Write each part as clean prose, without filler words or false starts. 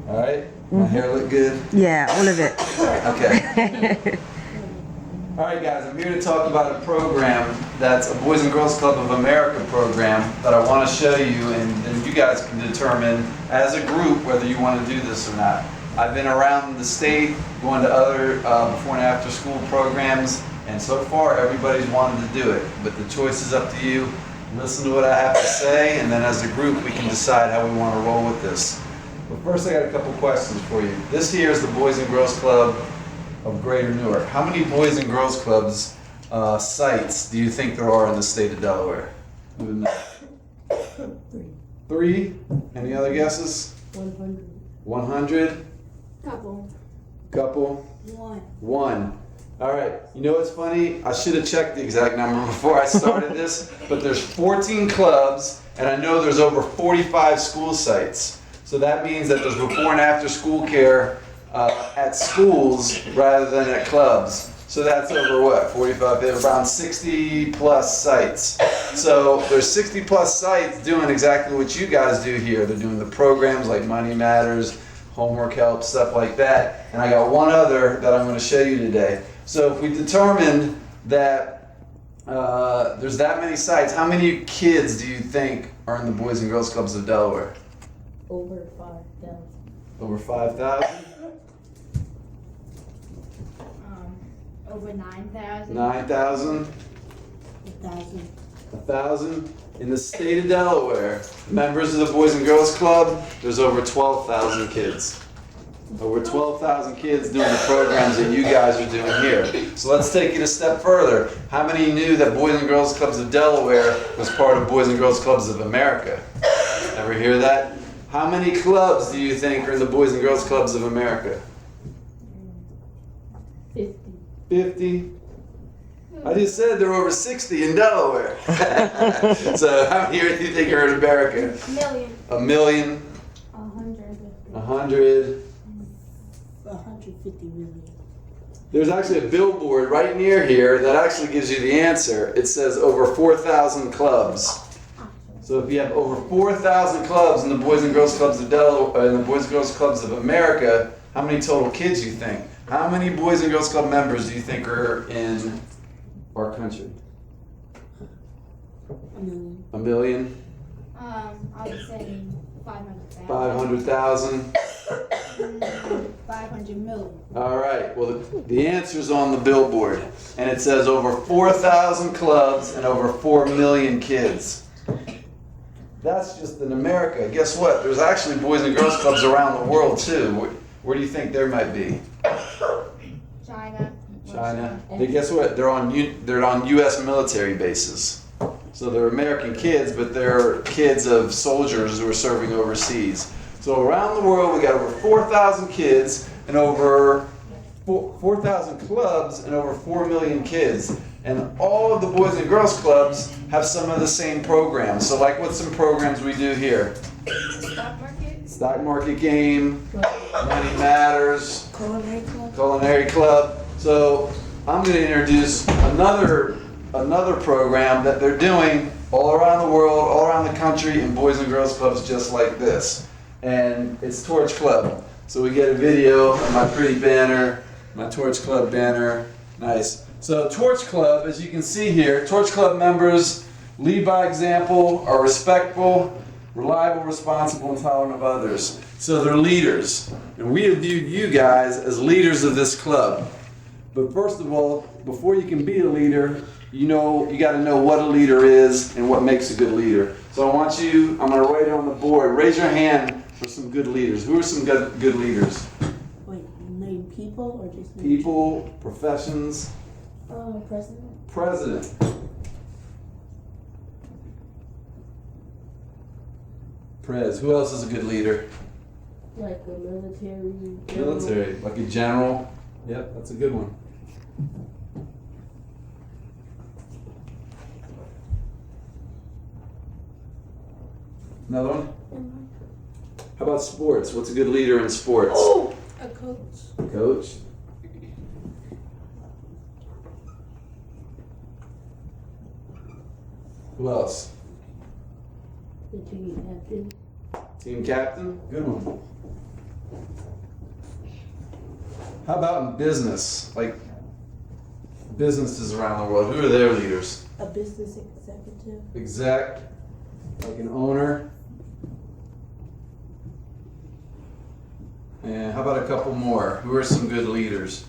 All right? My hair look good? Yeah, all of it. Okay. All right, guys, I'm here to talk about a program that's a Boys and Girls Club of America program that I want to show you, and then you guys can determine as a group whether you want to do this or not. I've been around the state going to other before and after school programs, and so far everybody's wanted to do it, but the choice is up to you. Listen to what I have to say, and then as a group we can decide how we want to roll with this. But first I got a couple questions for you. This here is the Boys and Girls Club of Greater Newark. How many Boys and Girls Clubs sites do you think there are in the state of Delaware? Who would know? Three? Any other guesses? 100. 100? Couple. Couple? One. All right. You know what's funny? I should have checked the exact number before I started this, but there's 14 clubs, and I know there's over 45 school sites. So that means that there's before and after school care at schools rather than at clubs. So that's over what, 45, around 60 plus sites. So there's 60 plus sites doing exactly what you guys do here. They're doing the programs like Money Matters, homework help, stuff like that. And I got one other that I'm going to show you today. So if we determined that there's that many sites, how many kids do you think are in the Boys and Girls Clubs of Delaware? Over 5,000. Over 5,000? Over 9,000. 9,000? 1,000. 1,000? In the state of Delaware, members of the Boys and Girls Club, there's over 12,000 kids. Over 12,000 kids doing the programs that you guys are doing here. So let's take it a step further. How many knew that Boys and Girls Clubs of Delaware was part of Boys and Girls Clubs of America? Ever hear that? How many clubs do you think are in the Boys and Girls Clubs of America? 50. 50? I just said there are over 60 in Delaware. So how many do you think are in America? Million. A million? 100. 100? 150 million. There's actually a billboard right near here that actually gives you the answer. It says over 4,000 clubs. So if you have over 4,000 clubs in the Boys and Girls Clubs of Delaware, in the Boys and Girls Clubs of America, how many total kids do you think? How many Boys and Girls Club members do you think are in our country? A million. A million? I would say 500,000. 500,000? 500 million. All right, well, the answer's on the billboard, and it says over 4,000 clubs and over 4 million kids. That's just in America. Guess what? There's actually Boys and Girls Clubs around the world, too. Where do you think there might be? China. China. Hey, guess what? They're on U.S. military bases. So they're American kids, but they're kids of soldiers who are serving overseas. So around the world, we got over 4,000 kids and over 4,000 clubs and over 4 million kids. And all of the Boys and Girls Clubs have some of the same programs. So like what's some programs we do here? Stock market. Stock market game, Money Matters, Culinary club. Culinary Club. So I'm going to introduce another program that they're doing all around the world, all around the country in Boys and Girls Clubs just like this. And it's Torch Club. So we get a video of my pretty banner, my Torch Club banner. Nice. So Torch Club, as you can see here, Torch Club members lead by example, are respectful, reliable, responsible, and tolerant of others. So they're leaders. And we have viewed you guys as leaders of this club. But first of all, before you can be a leader, you got to know what a leader is and what makes a good leader. So I'm going to write it on the board. Raise your hand for some good leaders. Who are some good leaders? Wait, name people or just name People, professions. President. President. Prez. Who else is a good leader? Like a military. Military. Like a general. Yep, that's a good one. Another one? How about sports? What's a good leader in sports? Oh, a coach. Coach. Who else? The team captain. Team captain? Good one. How about in business? Like businesses around the world, who are their leaders? A business executive. Exec, like an owner. And how about a couple more? Who are some good leaders?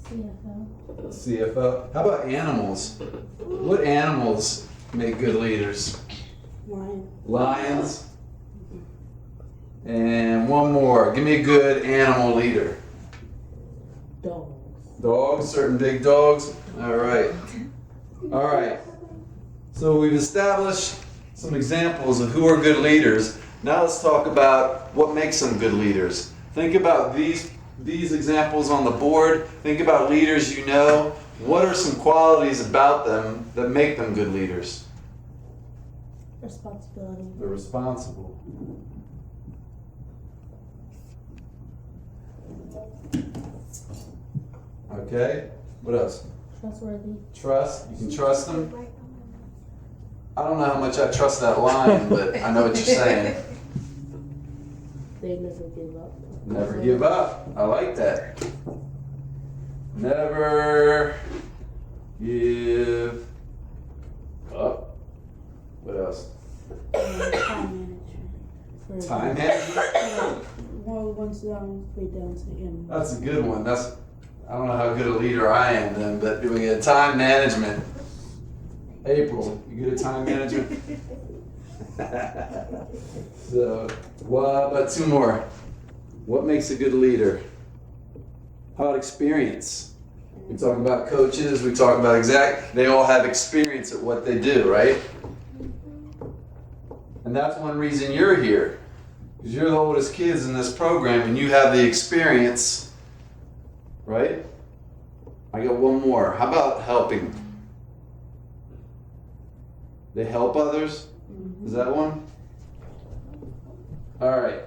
CFO. CFO. How about animals? What animals make good leaders? Lion. Lions. And one more. Give me a good animal leader. Dogs. Dogs, certain big dogs. All right. All right. So we've established some examples of who are good leaders. Now let's talk about what makes them good leaders. Think about these examples on the board. Think about leaders you know. What are some qualities about them that make them good leaders? Responsibility. They're responsible. Okay. What else? Trustworthy. Trust. You can trust them. I don't know how much I trust that line, but I know what you're saying. They never give up. Never give up. I like that. Never give up. What else? Time management. Time management. Well, once straight down to the end. That's a good one. I don't know how good a leader I am then, but we get time management. April, you good at time management? So, what about two more? What makes a good leader? How about experience? We talk about coaches, we talk about they all have experience at what they do, right? And that's one reason you're here. Because you're the oldest kids in this program and you have the experience, right? I got one more. How about helping? They help others? Is that one? All right.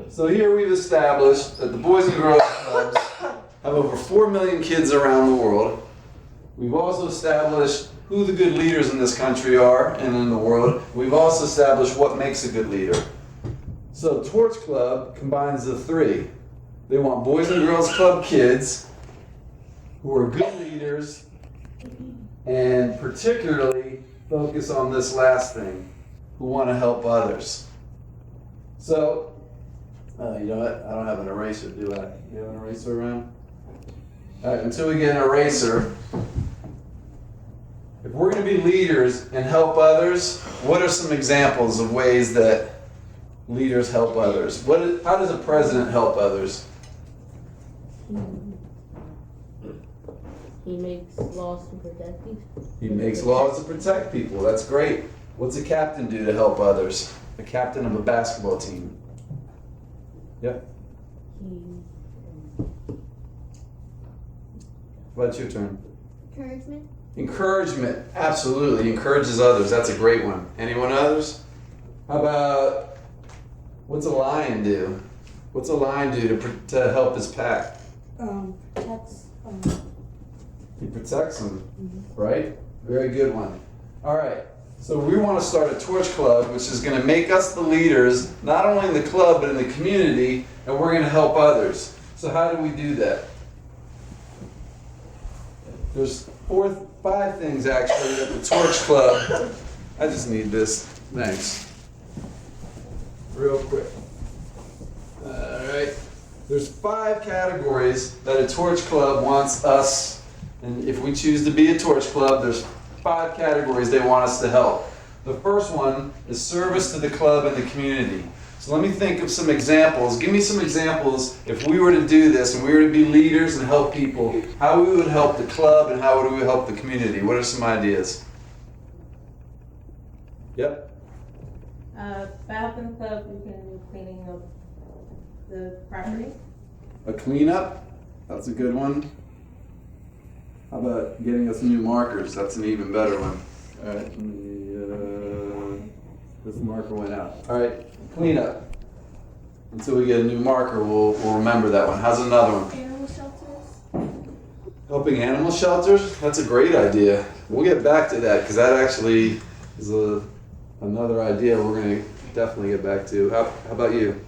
So here we've established that the Boys and Girls Clubs have over 4 million kids around the world. We've also established who the good leaders in this country are and in the world. We've also established what makes a good leader. So Torch Club combines the three. They want Boys and Girls Club kids who are good leaders and particularly focus on this last thing, who want to help others. So, you know what? I don't have an eraser, do I? You have an eraser around? All right, until we get an eraser, if we're going to be leaders and help others, what are some examples of ways that leaders help others? How does a president help others? He makes laws to protect people. He makes laws to protect people. That's great. What's a captain do to help others? A captain of a basketball team. Yep. What's your turn? Encouragement. Encouragement. Absolutely. Encourages others. That's a great one. Anyone others? How about, what's a lion do? What's a lion do to help his pack? Protects. He protects them, right? Very good one. All right. So we want to start a Torch Club, which is going to make us the leaders, not only in the club, but in the community, and we're going to help others. So how do we do that? There's 5 things actually that the Torch Club, I just need this, thanks. Real quick. All right. There's 5 categories that a Torch Club wants us, and if we choose to be a Torch Club, there's 5 categories they want us to help. The first one is service to the club and the community. So let me think of some examples. Give me some examples if we were to do this and we were to be leaders and help people, how we would help the club and how would we help the community. What are some ideas? Yep. By helping the club, we can do cleaning of the property. A cleanup? That's a good one. How about getting us new markers? That's an even better one. All right, this marker went out. All right, cleanup. Until we get a new marker, we'll remember that one. How's another one? Animal shelters. Helping animal shelters? That's a great idea. We'll get back to that because that actually is a another idea we're gonna definitely get back to. How about you?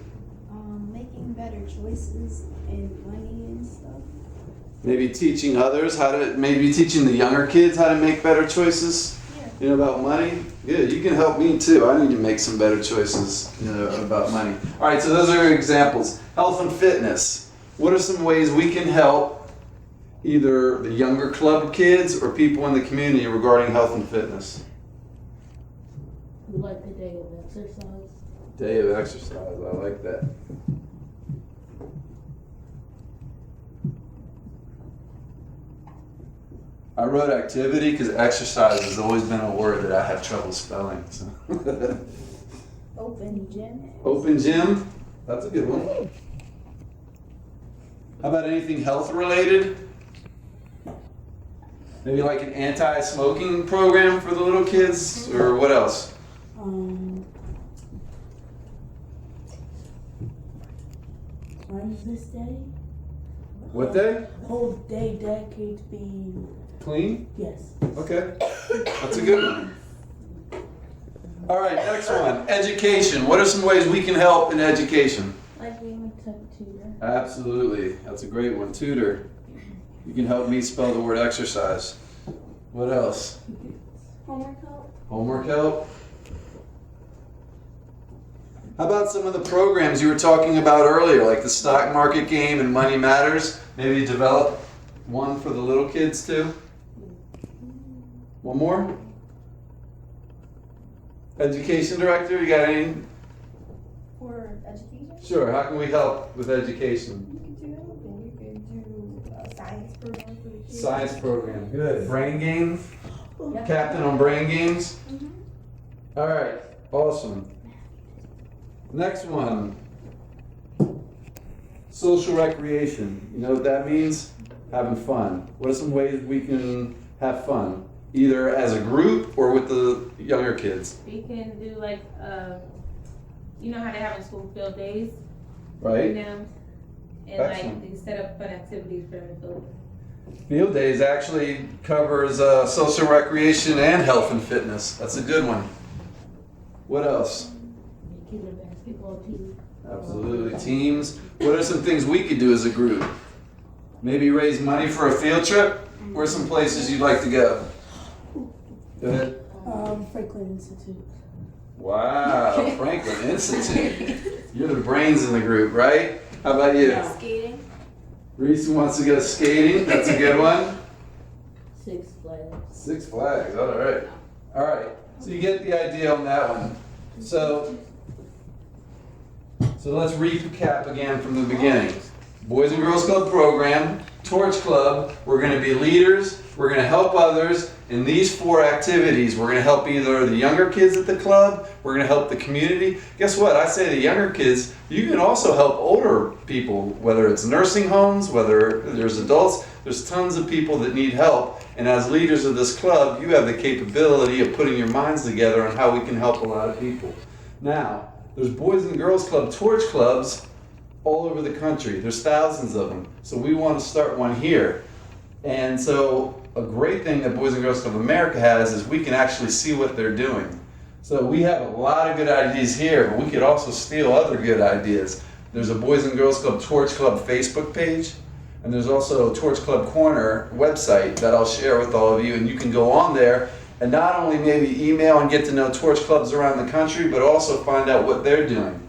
Making better choices in money and stuff. Maybe teaching others maybe teaching the younger kids how to make better choices, Yeah. about money. Good, you can help me too. I need to make some better choices, about money. All right, so those are examples. Health and fitness. What are some ways we can help either the younger club kids or people in the community regarding health and fitness? We like the day of exercise. Day of exercise, I like that. I wrote activity because exercise has always been a word that I have trouble spelling. So. Open gym. Open gym, that's a good one. How about anything health related? Maybe like an anti-smoking program for the little kids, or what else? When's this day? What day? Whole day dedicated to being, Clean? yes. Okay, that's a good one. All right, next one, education. What are some ways we can help in education? Like being a type of tutor. Absolutely, that's a great one. Tutor. You can help me spell the word exercise. What else? Homework help. Homework help. How about some of the programs you were talking about earlier, like the stock market game and Money Matters? Maybe develop one for the little kids too? One more? Education director, you got any? For education. Sure, how can we help with education? You can do anything. You can do a science program for the kids. Science program, good. Brain games? Yeah. Captain on brain games? Mhm. All right, awesome. Next one. Social recreation. You know what that means? Having fun. What are some ways we can have fun? Either as a group or with the younger kids, We can do like, you know how they have in school field days? right? And Excellent. like they set up fun activities for them to field. Field days actually covers social recreation and health and fitness. That's a good one. What else? Making a basketball team. Absolutely. Teams. What are some things we could do as a group? Maybe raise money for a field trip? Where are some places you'd like to go? Go ahead. Franklin Institute. Wow, Franklin Institute. You're the brains in the group, right? How about you? Yeah. Skating. Reese wants to go skating. That's a good one. Six Flags. Six Flags. All right. All right. So you get the idea on that one. So let's recap again from the beginning. Boys and Girls Club program, Torch Club. We're going to be leaders. We're going to help others in these 4 activities. We're going to help either the younger kids at the club. We're going to help the community. Guess what? I say the younger kids. You can also help older people, whether it's nursing homes, whether there's adults. There's tons of people that need help. And as leaders of this club, you have the capability of putting your minds together on how we can help a lot of people. Now, there's Boys and Girls Club Torch Clubs all over the country. There's thousands of them. So we want to start one here. And so a great thing that Boys and Girls Club America has is we can actually see what they're doing. So we have a lot of good ideas here, but we could also steal other good ideas. There's a Boys and Girls Club Torch Club Facebook page, and there's also a Torch Club Corner website that I'll share with all of you, and you can go on there and not only maybe email and get to know torch clubs around the country, but also find out what they're doing.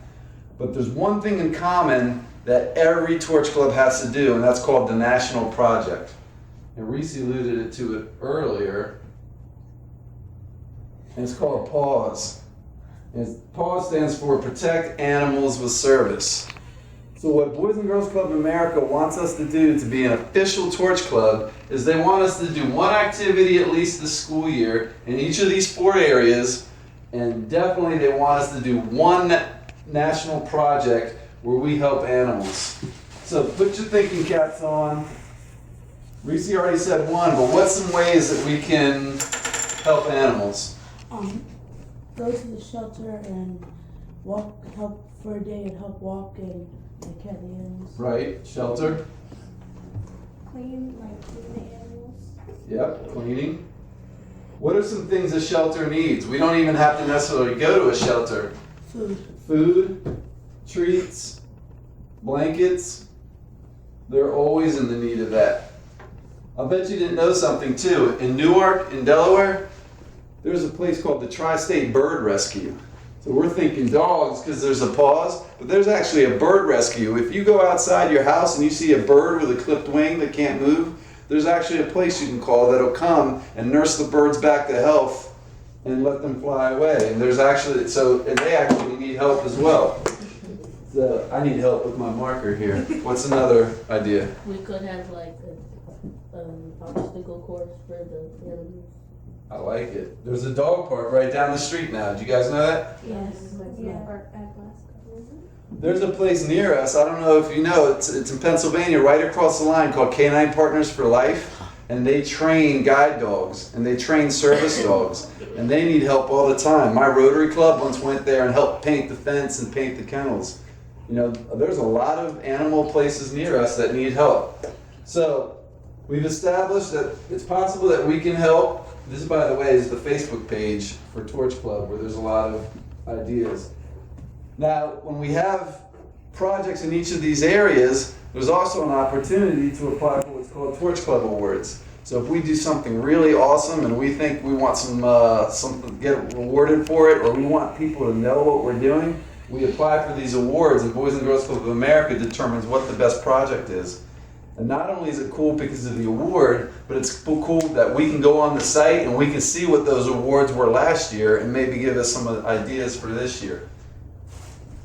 But there's one thing in common that every torch club has to do, and that's called the National Project. And Reese alluded to it earlier. And it's called PAWS. And PAWS stands for Protect Animals with Service. So what Boys and Girls Club America wants us to do to be an official torch club is they want us to do one activity at least this school year in each of these 4 areas, and definitely they want us to do one national project where we help animals. So put your thinking caps on. Reese already said one, but what's some ways that we can help animals? Go to the shelter and help for a day and help walk and cat the animals. Right, shelter. Clean the animals. Yep, cleaning. What are some things a shelter needs? We don't even have to necessarily go to a shelter. Food. Food, treats, blankets. They're always in the need of that. I bet you didn't know something too. In Newark, in Delaware, there's a place called the Tri-State Bird Rescue. So we're thinking dogs because there's a pause, but there's actually a bird rescue. If you go outside your house and you see a bird with a clipped wing that can't move, there's actually a place you can call that'll come and nurse the birds back to health and let them fly away. And there's actually, and they actually need help as well. So I need help with my marker here. What's another idea? We could have like an obstacle course for the animals. I like it. There's a dog park right down the street now. Did you guys know that? Yes. Yeah, at Glasgow. There's a place near us, I don't know if you know, it's in Pennsylvania, right across the line, called Canine Partners for Life. And they train guide dogs and they train service dogs. And they need help all the time. My Rotary Club once went there and helped paint the fence and paint the kennels. You know, there's a lot of animal places near us that need help. So we've established that it's possible that we can help. This, by the way, is the Facebook page for Torch Club, where there's a lot of ideas. Now, when we have projects in each of these areas, there's also an opportunity to apply for what's called Torch Club Awards. So if we do something really awesome and we think we want something get rewarded for it, or we want people to know what we're doing, we apply for these awards, and Boys and Girls Club of America determines what the best project is. And not only is it cool because of the award, but it's cool that we can go on the site and we can see what those awards were last year and maybe give us some ideas for this year.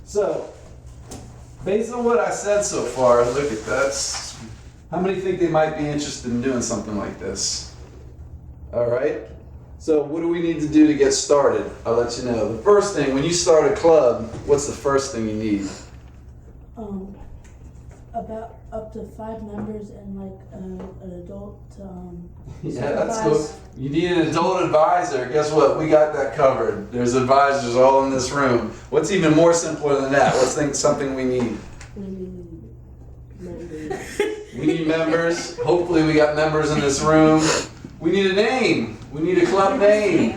So, based on what I said so far, look at that. How many think they might be interested in doing something like this? All right. So what do we need to do to get started? I'll let you know. The first thing, when you start a club, what's the first thing you need? About up to 5 members and like an adult. Yeah, that's cool. You need an adult advisor. Guess what? We got that covered. There's advisors all in this room. What's even more simpler than that? What's something we need? We need members. We need members. Hopefully we got members in this room. We need a name. We need a club name.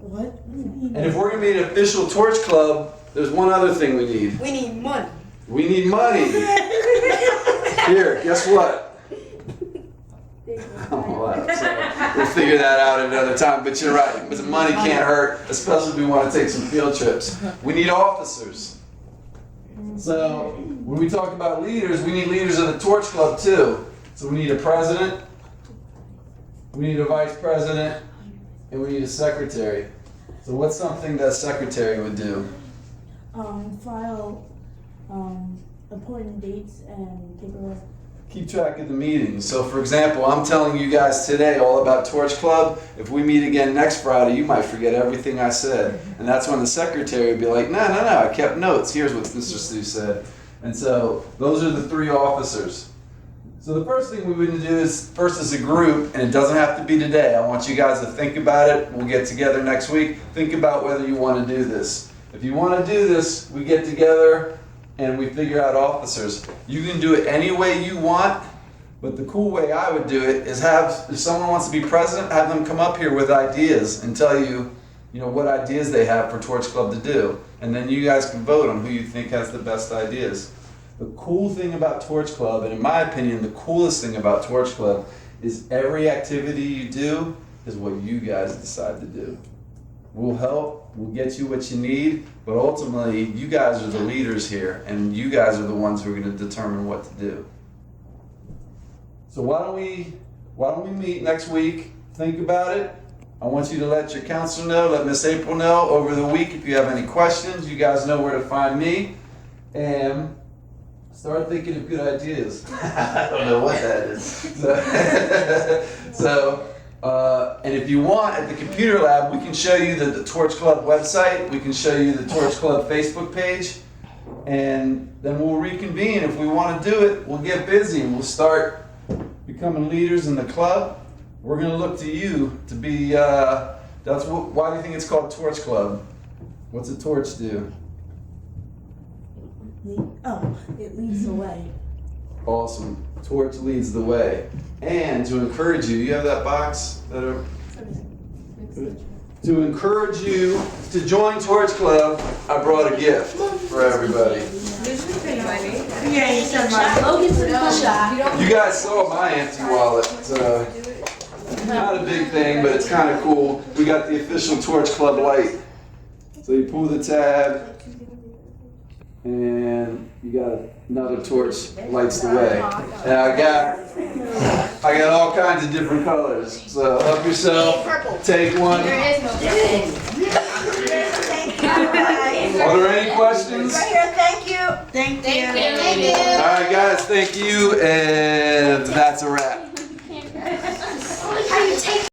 What? And if we're going to be an official Torch Club, there's one other thing we need. We need money. We need money. Here, guess what? Oh, wow. So we'll figure that out another time. But you're right. But the money can't hurt, especially if we want to take some field trips. We need officers. So when we talk about leaders, we need leaders of the Torch Club too. So we need a president, we need a vice president, and we need a secretary. So what's something that a secretary would do? File appointment dates and paperwork. Keep track of the meetings. So for example, I'm telling you guys today all about Torch Club. If we meet again next Friday, you might forget everything I said. And that's when the secretary would be like, no, I kept notes. Here's what Mr. Stu said. And so those are the 3 officers. So the first thing we would do is, first as a group, and it doesn't have to be today. I want you guys to think about it. We'll get together next week. Think about whether you want to do this. If you want to do this, we get together and we figure out officers. You can do it any way you want, but the cool way I would do it is if someone wants to be president, have them come up here with ideas and tell you, what ideas they have for Torch Club to do. And then you guys can vote on who you think has the best ideas. The cool thing about Torch Club, and in my opinion, the coolest thing about Torch Club, is every activity you do is what you guys decide to do. We'll help, we'll get you what you need, but ultimately, you guys are the leaders here, and you guys are the ones who are going to determine what to do. So why don't we meet next week, think about it. I want you to let your counselor know, let Miss April know over the week if you have any questions. You guys know where to find me, and start thinking of good ideas. I don't know what that is. And if you want, at the computer lab, we can show you the Torch Club website. We can show you the Torch Club Facebook page. And then we'll reconvene. If we want to do it, we'll get busy and we'll start becoming leaders in the club. We're going to look to you to be, why do you think it's called Torch Club? What's a torch do? It leads the way. Awesome. torch leads the way. And to encourage you, you have that box that are, to encourage you to join Torch Club, I brought a gift for everybody. Yeah, you said my Logan's in the shop. You guys saw my empty wallet. It's not a big thing, but it's kind of cool. We got the official Torch Club light. So you pull the tab, and you got another torch lights the way. And I got all kinds of different colors. So help yourself. Take one. There is no difference. Are there any questions? Right here, thank you. Thank you. Thank you. All right, guys. Thank you, and that's a wrap.